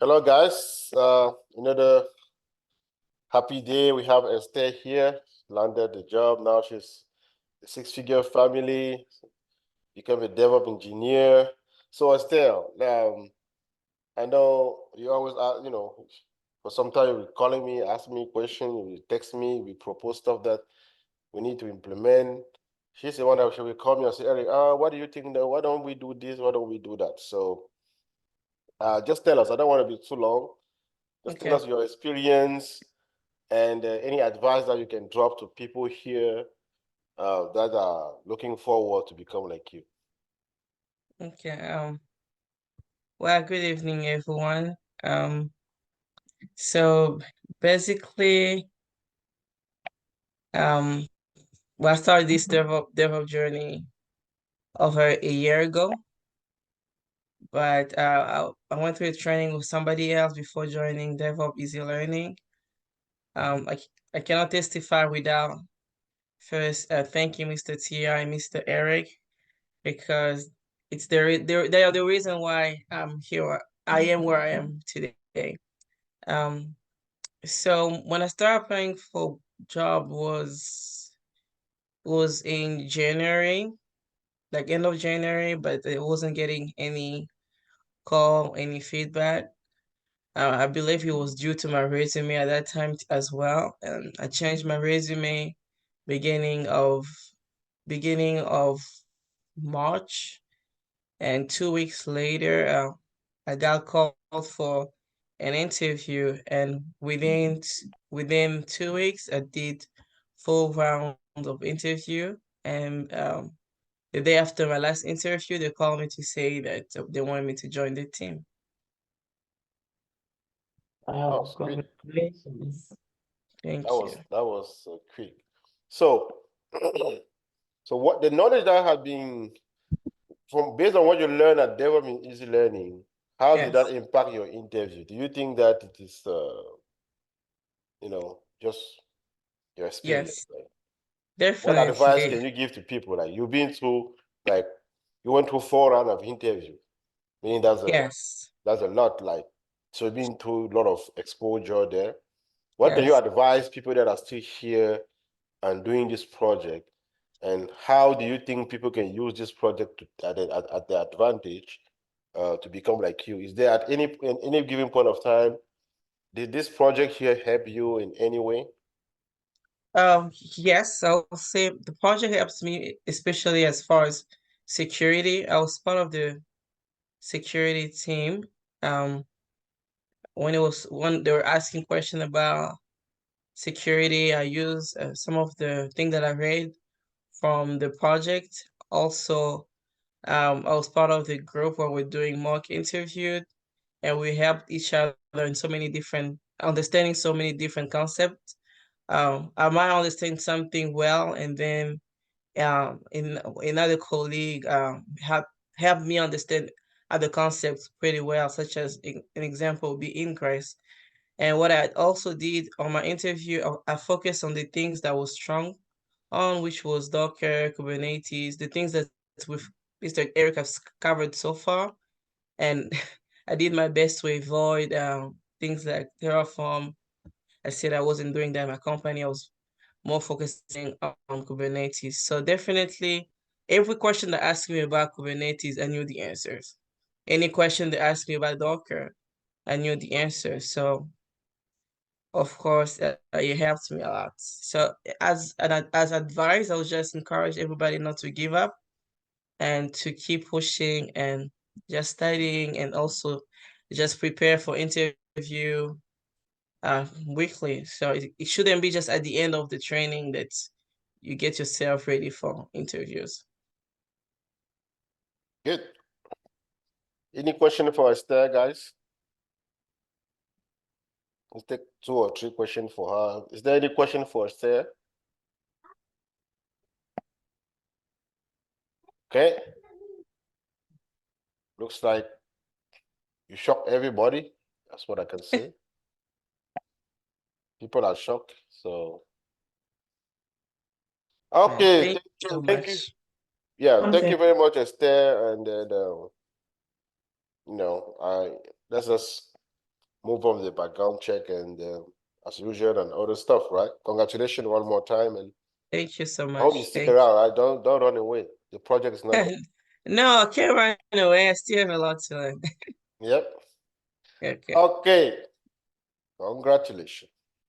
Hello, guys. Another happy day. We have Esther here. Landed the job. Now she's a six-figure family, become a DevOps engineer. So, Esther, I know you always, for some time you'll be calling me, asking me questions, you text me, we propose stuff that we need to implement. She's the one that she will call me and say, Eric, what do you think? Why don't we do this? Why don't we do that? So, just tell us. I don't want to be too long. Just tell us your experience and any advice that you can drop to people here that are looking forward to become like you. Okay. Well, good evening, everyone. So basically, um, I started this DevOps journey over a year ago, but I went through a training with somebody else before joining DevOps Easy Learning. I cannot testify without first thanking Mr. Tia and Mr. Eric because they are the reason why I'm here. I am where I am today. Um, So when I started applying for job was in January, like end of January, but it wasn't getting any call, any feedback. I believe it was due to my resume at that time as well, and I changed my resume beginning of beginning of March, and 2 weeks later, I got called for an interview, and within 2 weeks, I did full round of interview. And the day after my last interview, they called me to say that they wanted me to join the team. Oh, Congratulations. that Thank you. was quick. So, so what the knowledge that has been from based on what you learn at DevOps Easy Learning, how did that Yes. impact your interview? Do you think that it is, just your experience? Yes, Like, what advice definitely. can you give to people? Like you've been through, like you went through 4 rounds of interview. Meaning Yes. that's a lot. Like so, you've been through a lot of exposure there. What can you Yes. advise people that are still here and doing this project? And how do you think people can use this project at their advantage to become like you? Is there at any given point of time, did this project here help you in any way? Yes, I'll say the project helps me, especially as far as security. I was part of the security team. Um, when they were asking question about security, I used some of the things that I read from the project. Also, I was part of the group where we're doing mock interview, and we helped each other in so many different understanding so many different concepts. I might understand something well, and then in another colleague help me understand other concepts pretty well, such as an example would be ingress. And what I also did on my interview, I focused on the things that was strong on, which was Docker, Kubernetes, the things that with Mr. Eric has covered so far. And I did my best to avoid things like Terraform. I said I wasn't doing that in my company. I was more focusing on Kubernetes. So definitely, every question they ask me about Kubernetes, I knew the answers. Any question they ask me about Docker, I knew the answer. So of course, it helped me a lot. So as advice, I would just encourage everybody not to give up and to keep pushing and just studying, and also just prepare for interview weekly. So it shouldn't be just at the end of the training that you get yourself ready for interviews. Good. Any question for Esther, guys? Let's take 2 or 3 questions for her. Is there any question for Esther? Okay. Looks like you shocked everybody. That's what I can say. People are shocked. So okay, Thank you so thank you. much. Yeah, thank you very much, Esther. And then I let's just move on with the background check and as usual and other stuff, right? Congratulations one more time, and Thank you so I hope you much. stick Thank around, right? Don't run away. The project is not done. you. No, I can't run away. I still have a lot to learn. Yep. Okay. Okay. Congratulations.